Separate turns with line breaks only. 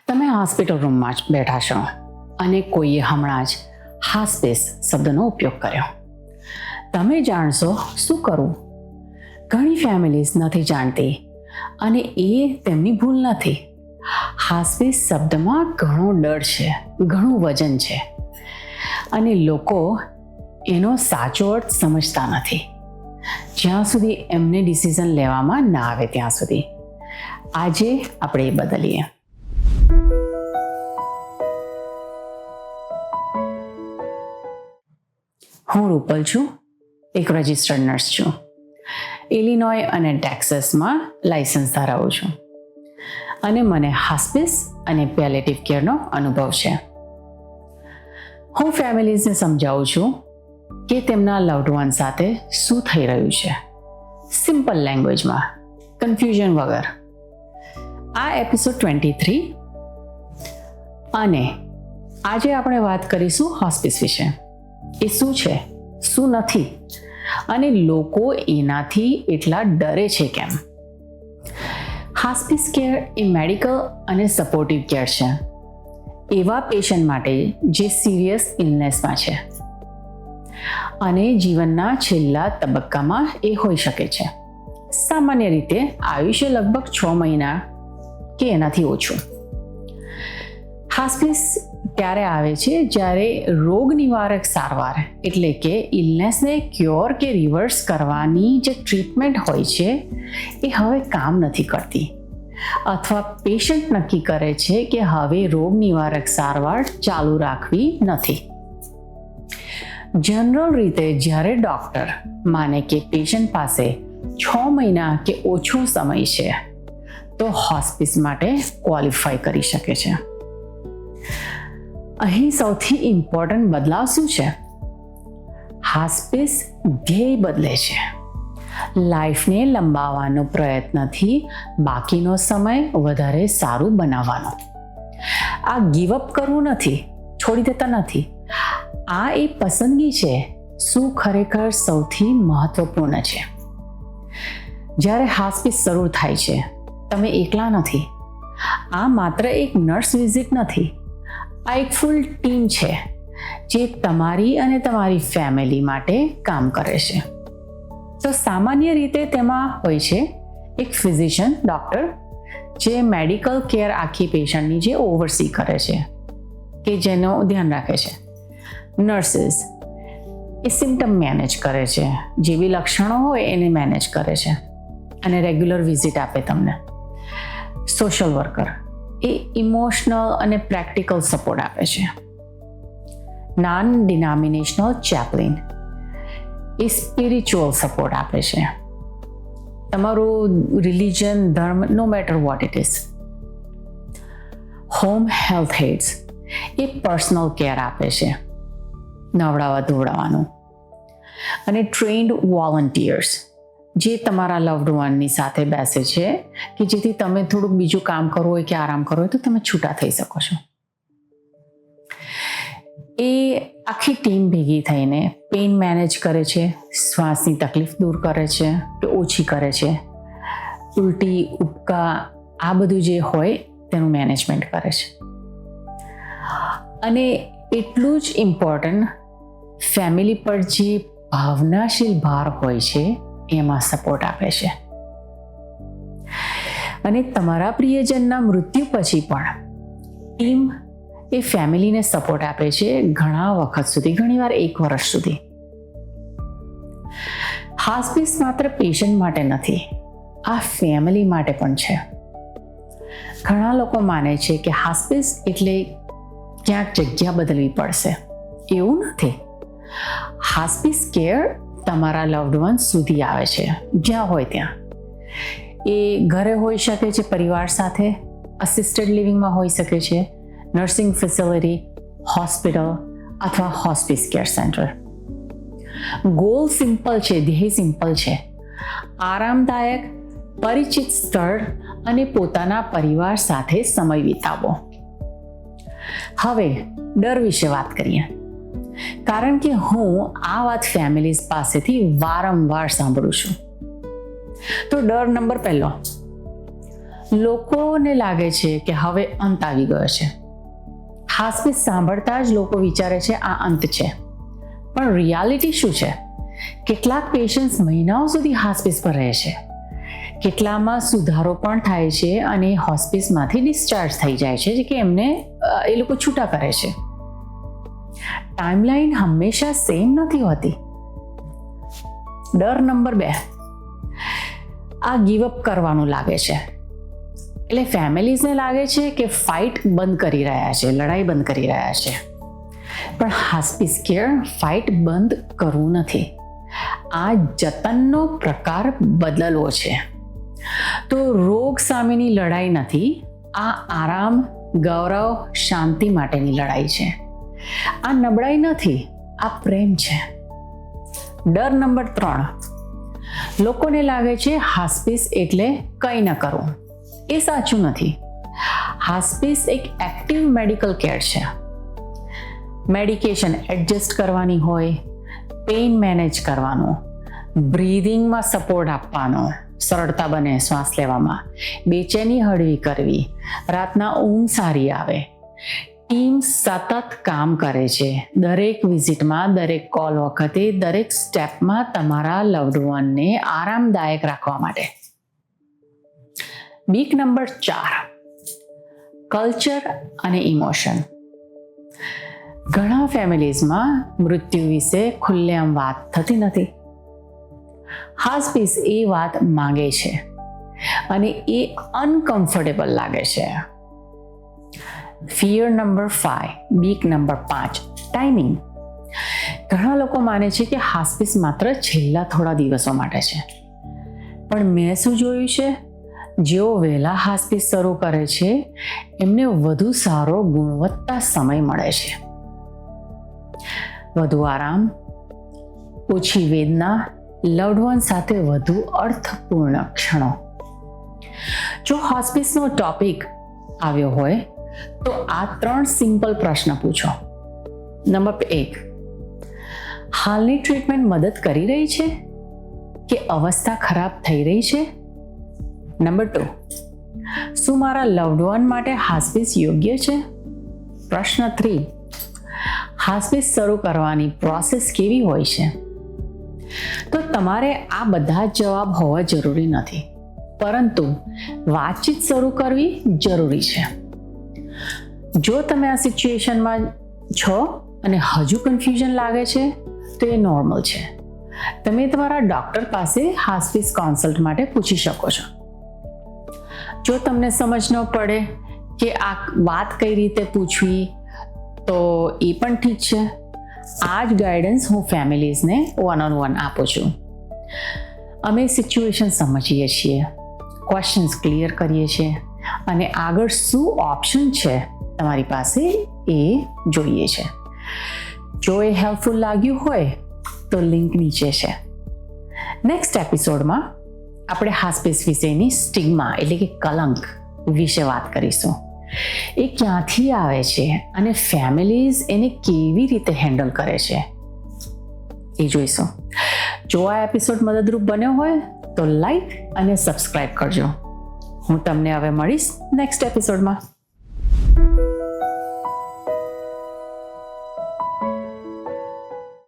તમે હોસ્પિટલ રૂમમાં જ બેઠા છો અને કોઈએ હમણાં જ હોસ્પિસ શબ્દનો ઉપયોગ કર્યો. તમે જાણશો શું કરવું? ઘણી ફેમિલીઝ નથી જાણતી અને એ તેમની ભૂલ નથી. હોસ્પિસ શબ્દમાં ઘણો ડર છે, ઘણું વજન છે અને લોકો એનો સાચો અર્થ સમજતા નથી જ્યાં સુધી એમને ડિસિઝન લેવામાં ના આવે ત્યાં સુધી. આજે આપણે એ બદલીએ. હું રૂપલ છું, એક રજિસ્ટર્ડ નર્સ છું. ઇલિનોય અને ટેક્સાસમાં લાયસન્સ ધરાવું છું અને મને હોસ્પિસ અને પેલેટિવ કેરનો અનુભવ છે. હું ફેમિલીઝને સમજાવું છું કે તેમના લવ્ડ વન સાથે શું થઈ રહ્યું છે, સિમ્પલ લેંગ્વેજમાં, કન્ફ્યુઝન વગર. આ એપિસોડ 23 અને આજે આપણે વાત કરીશું હોસ્પિસ વિશે. એ શું છે, શું નથી અને લોકો એનાથી એટલા ડરે છે કેમ. હોસ્પિસ કેર એ મેડિકલ અને સપોર્ટિવ કેર છે એવા પેશન્ટ માટે જે સિરિયસ ઇલનેસમાં છે અને જીવનના છેલ્લા તબક્કામાં એ હોઈ શકે છે. સામાન્ય રીતે આયુષ્ય લગભગ 6 મહિના કે એનાથી ઓછું. હોસ્પિસ ત્યારે આવે છે જ્યારે રોગ નિવારક સારવાર એટલે કે ઇલનેસને ક્યોર કે રિવર્સ કરવાની જે ટ્રીટમેન્ટ હોય છે એ હવે કામ નથી કરતી અથવા પેશન્ટ નક્કી કરે છે કે હવે રોગ નિવારક સારવાર ચાલુ રાખવી નથી. જનરલ રીતે જ્યારે ડૉક્ટર માને કે પેશન્ટ પાસે 6 મહિના કે ઓછો સમય છે તો હોસ્પિસ માટે ક્વોલિફાય કરી શકે છે. અહીં સૌથી ઇમ્પોર્ટન્ટ બદલાવ શું છે? હોસ્પિસ ધ્યેય બદલે છે. લાઈફને લંબાવવાનો પ્રયત્નથી બાકીનો સમય વધારે સારું બનાવવાનો. આ ગીવઅપ કરવું નથી, છોડી દેતા નથી. આ એ પસંદગી છે શું ખરેખર સૌથી મહત્વપૂર્ણ છે. જ્યારે હોસ્પિસ શરૂ થાય છે તમે એકલા નથી. આ માત્ર એક નર્સ વિઝિટ નથી, આ એક ફૂલ ટીમ છે જે તમારી અને તમારી ફેમિલી માટે કામ કરે છે. તો સામાન્ય રીતે તેમાં હોય છે એક ફિઝિશિયન, ડૉક્ટર, જે મેડિકલ કેર આખી પેશન્ટની જે ઓવરસી કરે છે કે જેનો ધ્યાન રાખે છે. નર્સિસ એ સિમ્ટમ મેનેજ કરે છે, જે બી લક્ષણો હોય એને મેનેજ કરે છે અને રેગ્યુલર વિઝિટ આપે તમને. સોશિયલ વર્કર એ ઇમોશનલ અને પ્રેક્ટિકલ સપોર્ટ આપે છે. નોન ડિનોમિનેશનલ ચેપ્લિન એ સ્પિરિચ્યુઅલ સપોર્ટ આપે છે. તમારું રિલિજન, ધર્મ, no matter what it is. Home health aides એ પર્સનલ કેર આપે છે, નવડાવવા ધોવડાવવાનું. અને ટ્રેન્ડ વોલન્ટિયર્સ જે તમારા લવ્ડ વનની સાથે બેસે છે કે જેથી તમે થોડુંક બીજું કામ કરવું હોય કે આરામ કરવો હોય તો તમે છૂટા થઈ શકો છો. એ આખી ટીમ ભેગી થઈને પેઇન મેનેજ કરે છે, શ્વાસની તકલીફ દૂર કરે છે કે ઓછી કરે છે, ઉલટી, ઉબકા, આ બધું જે હોય તેનું મેનેજમેન્ટ કરે છે. અને એટલું જ ઇમ્પોર્ટન્ટ, ફેમિલી પર જે ભાવનાશીલ ભાર હોય છે એમાં સપોર્ટ આપે છે. અને તમારા પ્રિયજનના મૃત્યુ પછી પણ ટીમ એ ફેમિલીને સપોર્ટ આપે છે ઘણા વખત સુધી, ઘણીવાર 1 વર્ષ સુધી. હોસ્પિસ માત્ર પેશન્ટ માટે નથી, આ ફેમિલી માટે પણ છે. ઘણા લોકો માને છે કે હોસ્પિસ એટલે ક્યાંક જગ્યા બદલવી પડશે. એવું નથી. હોસ્પિસ કેર તમારા લવ્ડ વન સુધી આવે છે, જ્યાં હોય ત્યાં. એ ઘરે હોઈ શકે છે પરિવાર સાથે, અસિસ્ટેડ લિવિંગમાં હોઈ શકે છે, નર્સિંગ ફેસિલિટી, હોસ્પિટલ અથવા hospice care centre. Goal simple છે, ધ્યેય સિમ્પલ છે. આરામદાયક, પરિચિત સ્થળ અને પોતાના પરિવાર સાથે સમય વિતાવો. હવે ડર વિશે વાત કરીએ, કારણ કે હું આ વાત ફેમિલીઝ પાસેથી વારંવાર સાંભળું છું. તો ડર નંબર 1, લોકોને લાગે છે કે હવે અંત આવી ગયો છે. હાસ્પિસ સાંભળતા જ લોકો વિચારે છે આ અંત છે. પણ રિયાલિટી શું છે? કેટલાક પેશન્ટ્સ મહિનાઓ સુધી હાસ્પિસ પર રહે છે. કેટલામાં સુધારો પણ થાય છે અને હોસ્પિસમાંથી ડિસ્ચાર્જ થઈ જાય છે કે એમને એ લોકો છૂટા કરે છે. ટાઈમલાઈન હંમેશા સેમ નથી હોતી. ડર નંબર 2, આ ગીવઅપ કરવાનું લાગે છે. એટલે ફેમિલીઝને લાગે છે કે ફાઇટ બંધ કરી રહ્યા છે, લડાઈ બંધ કરી રહ્યા છે. પણ હાસ્પિસ કેર ફાઇટ બંધ કરવું નથી. આ જતનનો પ્રકાર બદલવો છે. તો રોગ સામેની લડાઈ નથી, આ આરામ, ગૌરવ, શાંતિ માટેની લડાઈ છે. આ નબળાઈ નથી, આ પ્રેમ છે. ડર નંબર 3, લોકોને લાગે છે હાસ્પિસ એટલે કંઈ ન કરવું. એ સાચું નથી. હાસ્પિસ એક એક્ટિવ મેડિકલ કેર છે. મેડિકેશન એડજસ્ટ કરવાની હોય, પેઇન મેનેજ કરવાનું, બ્રીધિંગમાં સપોર્ટ આપવાનો, સરળતા બને શ્વાસ લેવામાં, બેચેની હળવી કરવી, રાતના ઊંઘ સારી આવે. ટીમ સતત કામ કરે છે. દરેક વિઝિટમાં, દરેક કોલ વખતે, દરેક સ્ટેપમાં તમારા લવ્ડ વનને આરામદાયક રાખવા માટે. બીક નંબર 4, કલ્ચર અને ઇમોશન. ઘણા ફેમિલીઝમાં મૃત્યુ વિશે ખુલ્લેઆમ વાત થતી નથી. હાસ્પિસ એ વાત માંગે છે અને એ અનકમ્ફર્ટેબલ લાગે છે. ફિયર નંબર 5, બીક નંબર 5, ટાઈમિંગ. ઘણા લોકો માને છે કે હાસ્પિસ માત્ર છેલ્લા થોડા દિવસો માટે છે. પણ મેં શું જોયું છે, જેઓ વહેલા હાસ્પિસ શરૂ કરે છે એમને વધુ સારો ગુણવત્તા સમય મળે છે. વધુ આરામ, ઓછી વેદના, લવ્ડ વન સાથે વધુ અર્થપૂર્ણ ક્ષણો. જો હોસ્પિસનો ટોપિક આવ્યો હોય તો આ 3 સિમ્પલ પ્રશ્ન પૂછો. નંબર 1, હાલની ટ્રીટમેન્ટ મદદ કરી રહી છે કે અવસ્થા ખરાબ થઈ રહી છે? નંબર 2, શું મારા લવ્ડ વન માટે હાસ્પિસ યોગ્ય છે? પ્રશ્ન 3, હાસ્પિસ શરૂ કરવાની પ્રોસેસ કેવી હોય છે? તો તમારે આ બધા જ જવાબ હોવા જરૂરી નથી, પરંતુ વાતચીત શરૂ કરવી જરૂરી છે. જો તમે આ સિચ્યુએશનમાં છો અને હજુ કન્ફ્યુઝન લાગે છે તો એ નોર્મલ છે. તમે તમારા ડૉક્ટર પાસે હાસ્પિસ કન્સલ્ટ માટે પૂછી શકો છો. જો તમને સમજ ન પડે કે આ વાત કઈ રીતે પૂછવી તો એ પણ ઠીક છે. આ જ ગાઈડન્સ હું ફેમિલીઝને 1-on-1 આપું છું. અમે સિચ્યુએશન સમજીએ છીએ, ક્વેશ્ચન્સ ક્લિયર કરીએ છીએ અને આગળ શું ઓપ્શન છે તમારી પાસે એ જોઈએ છે. જો એ હેલ્પફુલ લાગ્યું હોય તો લિંક નીચે છે. નેક્સ્ટ એપિસોડમાં આપણે હાસ્પિસ વિશેની સ્ટિગ્મા એટલે કે કલંક વિશે વાત કરીશું. એ ક્યાંથી આવે છે અને ફેમિલીઝ એને કેવી રીતે હેન્ડલ કરે છે એ જોઈશું. જો આ એપિસોડ મદદરૂપ બન્યો હોય તો લાઈક અને સબસ્ક્રાઈબ કરજો. હું તમને હવે મળીશ નેક્સ્ટ એપિસોડમાં.